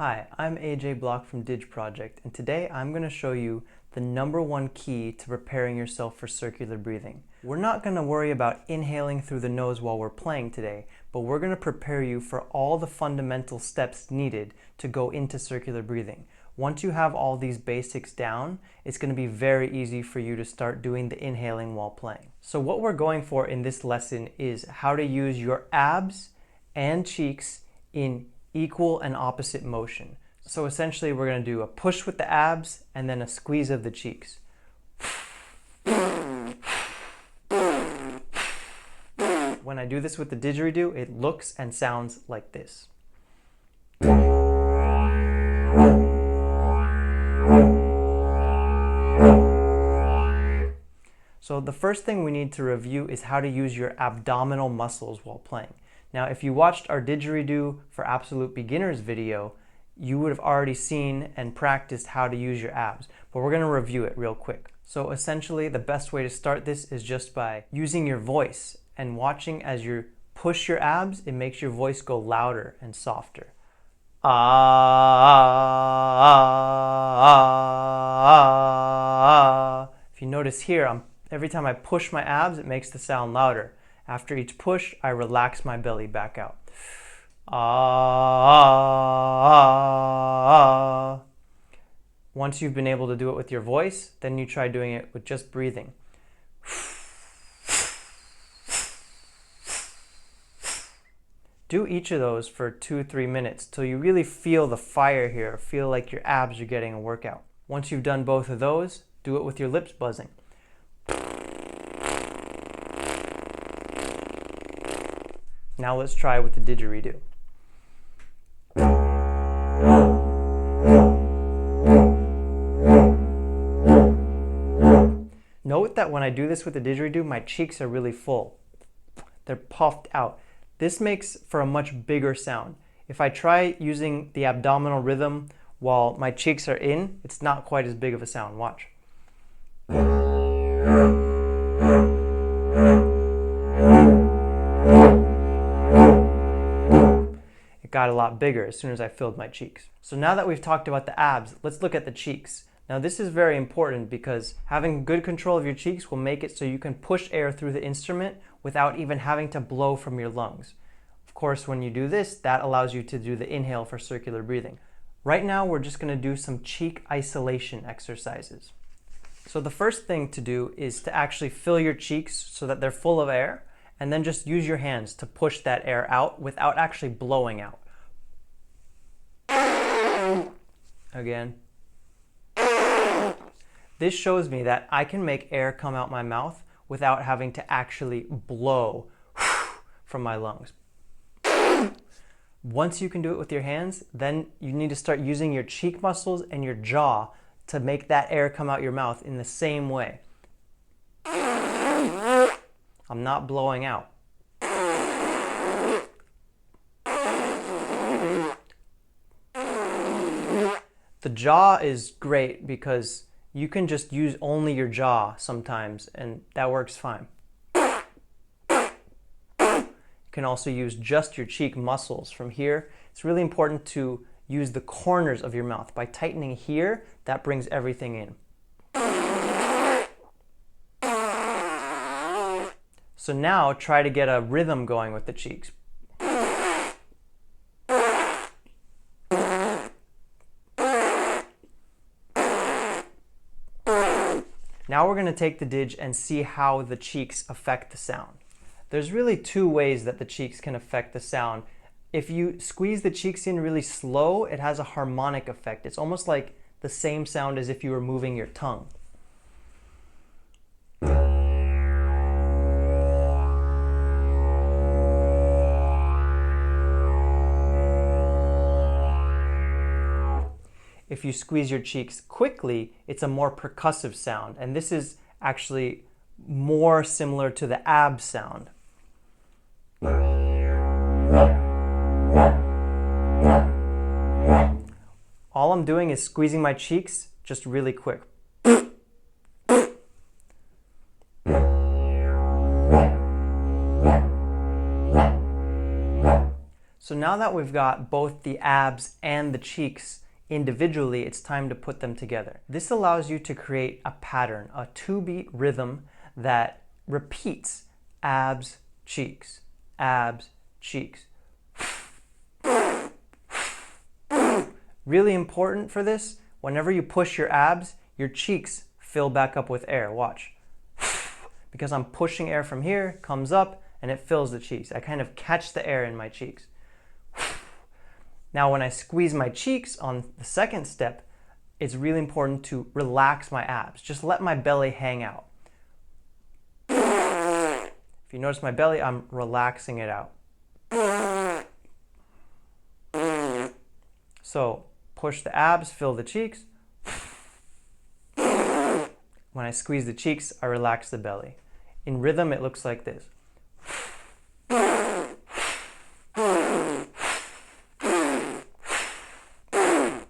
Hi, I'm AJ Block from Didge Project, and today I'm going to show you the #1 key to preparing yourself for circular breathing. We're not going to worry about inhaling through the nose while we're playing today, but we're going to prepare you for all the fundamental steps needed to go into circular breathing. Once you have all these basics down, it's going to be very easy for you to start doing the inhaling while playing. So what we're going for in this lesson is how to use your abs and cheeks in equal and opposite motion. So essentially we're going to do a push with the abs and then a squeeze of the cheeks. When I do this with the didgeridoo, it looks and sounds like this. So the first thing we need to review is how to use your abdominal muscles while playing. Now, if you watched our Didgeridoo for Absolute Beginners video, you would have already seen and practiced how to use your abs, but we're going to review it real quick. So essentially, the best way to start this is just by using your voice and watching as you push your abs, it makes your voice go louder and softer. If you notice here, every time I push my abs, it makes the sound louder. After each push, I relax my belly back out. Once you've been able to do it with your voice, then you try doing it with just breathing. Do each of those for 2-3 minutes till you really feel the fire here, feel like your abs are getting a workout. Once you've done both of those, do it with your lips buzzing. Now let's try with the didgeridoo. Note that when I do this with the didgeridoo, my cheeks are really full. They're puffed out. This makes for a much bigger sound. If I try using the abdominal rhythm while my cheeks are in, it's not quite as big of a sound. Watch. Got a lot bigger as soon as I filled my cheeks. So now that we've talked about the abs, let's look at the cheeks. Now this is very important because having good control of your cheeks will make it so you can push air through the instrument without even having to blow from your lungs. Of course, when you do this, that allows you to do the inhale for circular breathing. Right now, we're just going to do some cheek isolation exercises. So the first thing to do is to actually fill your cheeks so that they're full of air, and then just use your hands to push that air out without actually blowing out. Again. This shows me that I can make air come out my mouth without having to actually blow from my lungs. Once you can do it with your hands, then you need to start using your cheek muscles and your jaw to make that air come out your mouth in the same way. I'm not blowing out. The jaw is great because you can just use only your jaw sometimes, and that works fine. You can also use just your cheek muscles from here. It's really important to use the corners of your mouth. By tightening here, that brings everything in. So now try to get a rhythm going with the cheeks. Now we're going to take the didge and see how the cheeks affect the sound. There's really two ways that the cheeks can affect the sound. If you squeeze the cheeks in really slow, it has a harmonic effect. It's almost like the same sound as if you were moving your tongue. If you squeeze your cheeks quickly, it's a more percussive sound, and this is actually more similar to the ab sound. All I'm doing is squeezing my cheeks just really quick. So now that we've got both the abs and the cheeks individually, it's time to put them together. This allows you to create a pattern, a 2-beat rhythm that repeats abs, cheeks, abs, cheeks. Really important for this, whenever you push your abs, your cheeks fill back up with air. Watch. Because I'm pushing air from here, comes up, and it fills the cheeks. I kind of catch the air in my cheeks. Now when I squeeze my cheeks on the second step, it's really important to relax my abs. Just let my belly hang out. If you notice my belly, I'm relaxing it out. So push the abs, fill the cheeks. When I squeeze the cheeks, I relax the belly. In rhythm, it looks like this.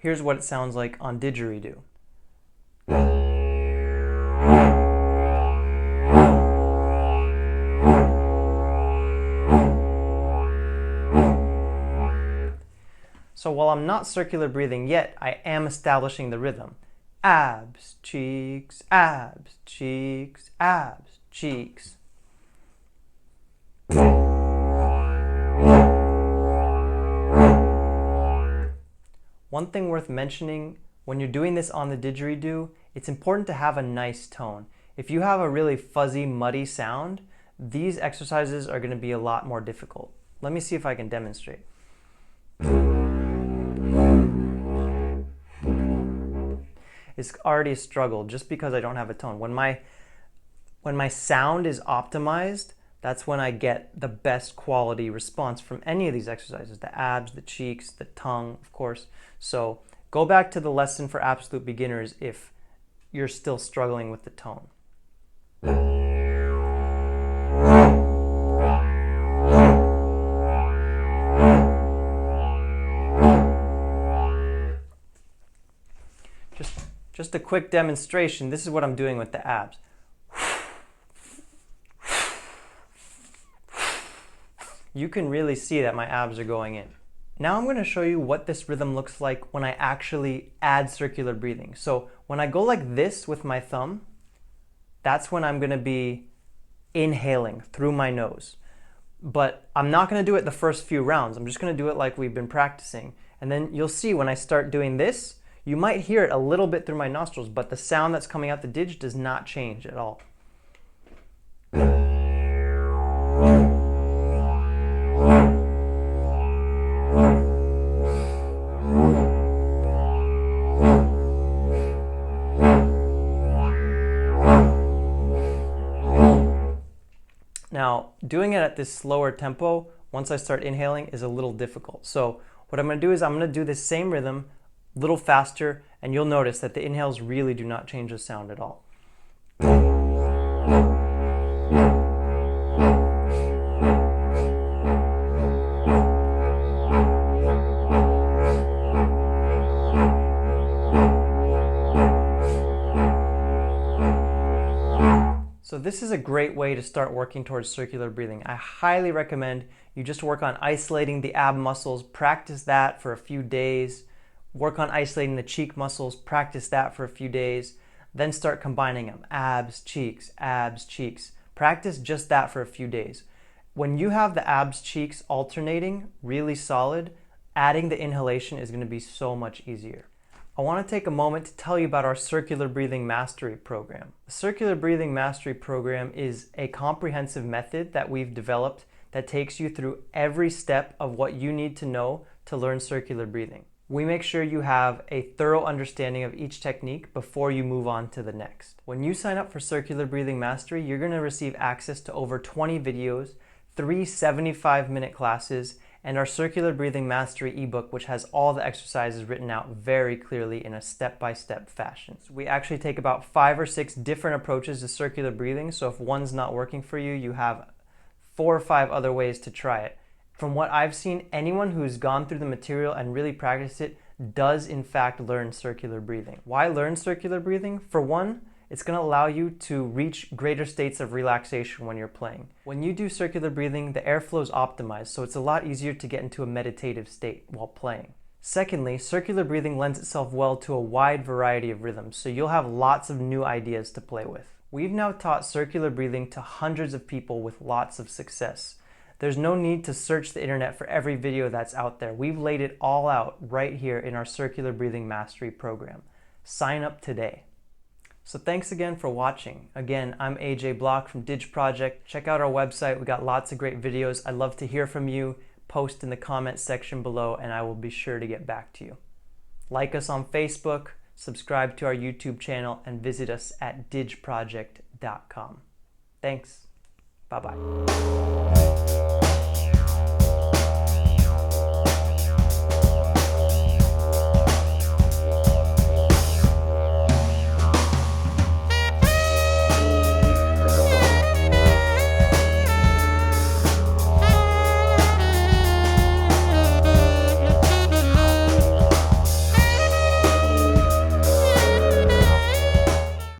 Here's what it sounds like on Didgeridoo. So while I'm not circular breathing yet, I am establishing the rhythm. Abs, cheeks, abs, cheeks, abs, cheeks. One thing worth mentioning, when you're doing this on the didgeridoo, it's important to have a nice tone. If you have a really fuzzy, muddy sound, these exercises are going to be a lot more difficult. Let me see if I can demonstrate. It's already a struggle just because I don't have a tone. When my sound is optimized, that's when I get the best quality response from any of these exercises. The abs, the cheeks, the tongue, of course. So go back to the lesson for absolute beginners if you're still struggling with the tone. Just a quick demonstration. This is what I'm doing with the abs. You can really see that my abs are going in. Now I'm going to show you what this rhythm looks like when I actually add circular breathing. So when I go like this with my thumb, that's when I'm going to be inhaling through my nose. But I'm not going to do it the first few rounds. I'm just going to do it like we've been practicing. And then you'll see when I start doing this, you might hear it a little bit through my nostrils, but the sound that's coming out the didge does not change at all. Now, doing it at this slower tempo, once I start inhaling, is a little difficult. So what I'm going to do is I'm going to do this same rhythm a little faster, and you'll notice that the inhales really do not change the sound at all. So this is a great way to start working towards circular breathing. I highly recommend you just work on isolating the ab muscles, practice that for a few days. Work on isolating the cheek muscles, practice that for a few days, then start combining them. Abs, cheeks, abs, cheeks. Practice just that for a few days. When you have the abs, cheeks alternating really solid, adding the inhalation is going to be so much easier. I want to take a moment to tell you about our Circular Breathing Mastery Program. The Circular Breathing Mastery Program is a comprehensive method that we've developed that takes you through every step of what you need to know to learn circular breathing. We make sure you have a thorough understanding of each technique before you move on to the next. When you sign up for Circular Breathing Mastery, you're going to receive access to over 20 videos, 3 75-minute classes, and our Circular Breathing Mastery ebook, which has all the exercises written out very clearly in a step-by-step fashion. So we actually take about 5 or 6 different approaches to circular breathing, so if one's not working for you, you have 4 or 5 other ways to try it. From what I've seen, anyone who's gone through the material and really practiced it does in fact learn circular breathing. Why learn circular breathing? For one, It's going to allow you to reach greater states of relaxation when you're playing. When you do circular breathing, the airflow is optimized, so it's a lot easier to get into a meditative state while playing. Secondly, circular breathing lends itself well to a wide variety of rhythms, so you'll have lots of new ideas to play with. We've now taught circular breathing to hundreds of people with lots of success. There's no need to search the internet for every video that's out there. We've laid it all out right here in our Circular Breathing Mastery program. Sign up today. So thanks again for watching. Again, I'm AJ Block from Didge Project. Check out our website. We got lots of great videos. I'd love to hear from you. Post in the comments section below and I will be sure to get back to you. Like us on Facebook, subscribe to our YouTube channel, and visit us at didgeproject.com. Thanks. Bye-bye.